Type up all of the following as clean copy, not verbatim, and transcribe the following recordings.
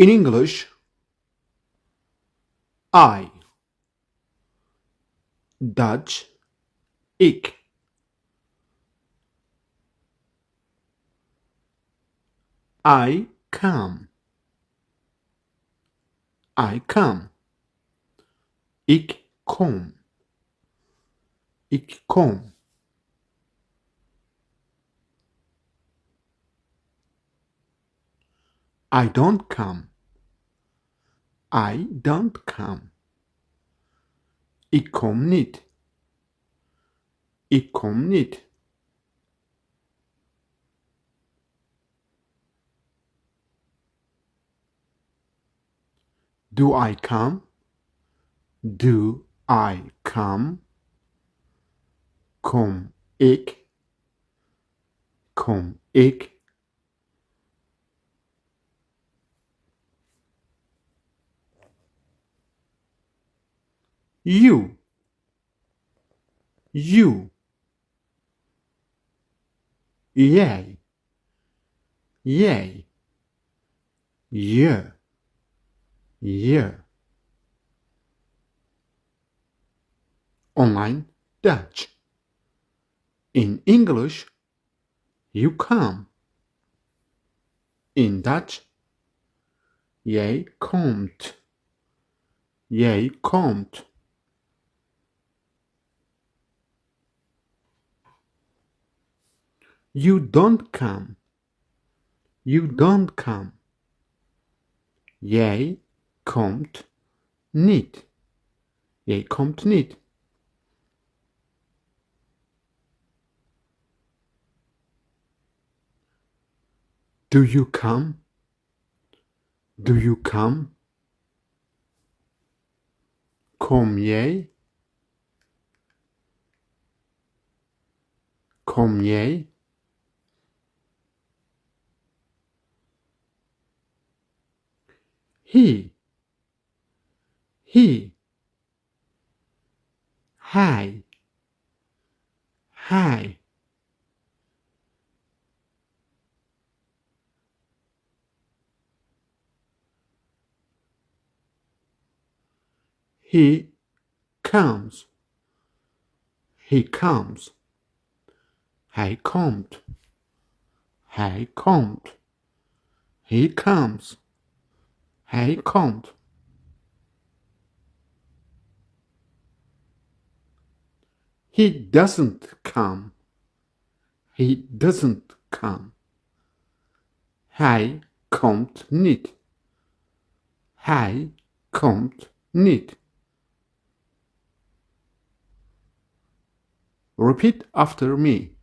In English, I, Dutch, ik. I come. I come. Ik kom. Ik kom. I don't come. I don't come. Ik kom niet. Ik kom niet. Do I come? Do I come? Kom ik? Kom ik? You. You. Jij. Jij. Je. Je. Online Dutch. In English, you come. In Dutch, jij komt. Jij komt. You don't come. You don't come. Jij komt niet. Jij komt niet. Do you come? Do you come? Kom jij? Kom jij? He. He. Hij. Hij. He comes. He comes. Hij komt. Hij komt. He comes. Hij komt. He doesn't come. He doesn't come. Hij komt niet. Hij komt niet. Repeat after me.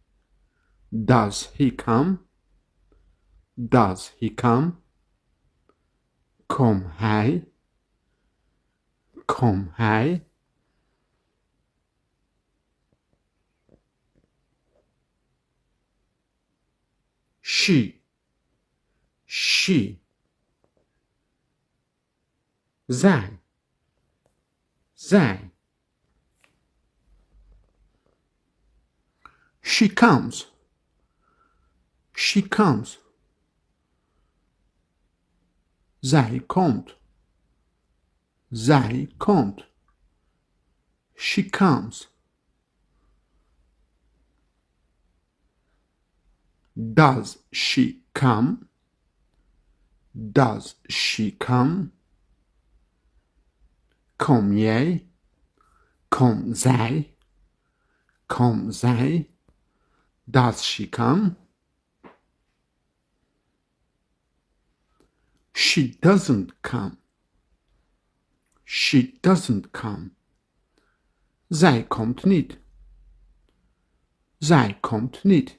Does he come? Does he come? Kom hij? Kom hij? She. She. Zij. Zij. She comes. She comes. Zij komt. Zij komt. She comes. Does she come? Does she come? Kom jij? Kom zij? Kom zij? Does she come? She doesn't come. She doesn't come. Zij komt niet. Zij komt niet.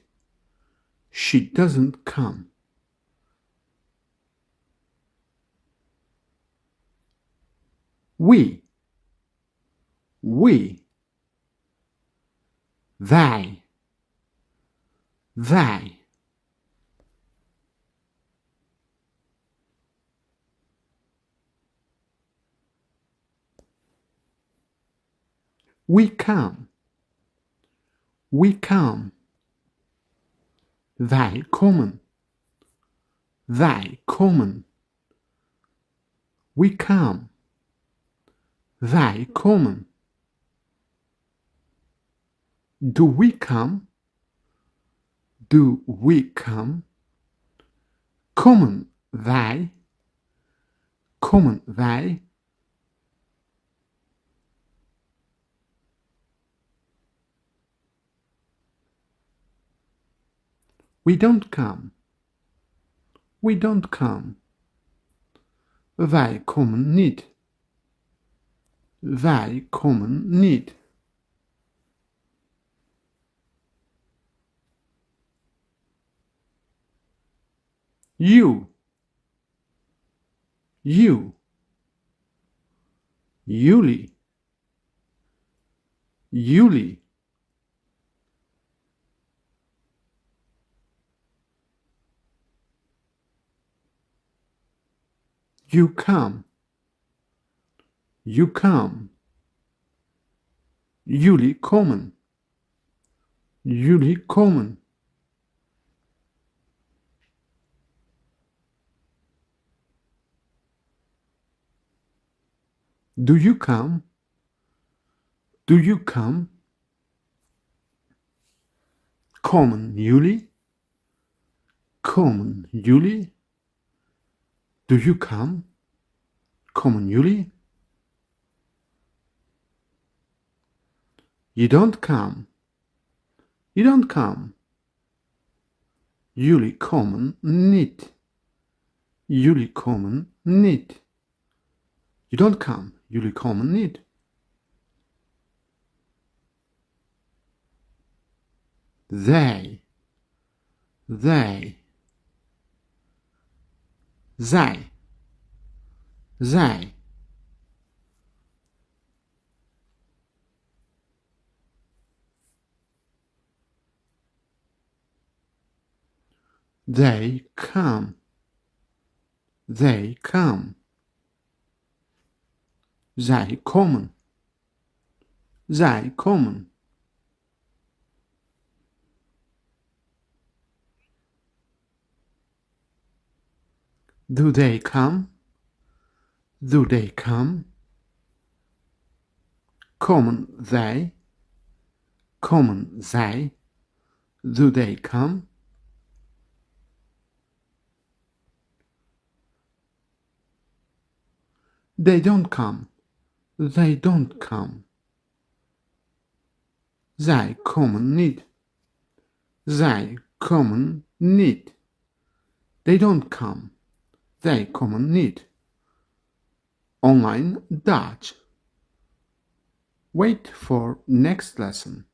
She doesn't come. We. We. Wij. Wij. We come. We come. Wij komen. Wij komen. We come. Wij komen. Do we come? Do we come? Komen wij? Komen wij? We don't come. We don't come. Wij komen niet. Wij komen niet. You. You. Jullie. Jullie. You come. You come. Jullie komen. Jullie komen. Do you come? Do you come? Komen jullie? Komen jullie? Do you come? Komen jullie? You don't come. You don't come. Jullie komen niet. Jullie komen niet. You don't come. Jullie komen niet. They. They. Zij. Zij. They come. They come. Zij komen. Zij komen. Do they come? Do they come? Komen zij? Komen zij? Do they come? They don't come. They don't come. Zij komen niet. Zij komen niet. They don't come. Zij komen niet. Online Dutch. Wait for next lesson.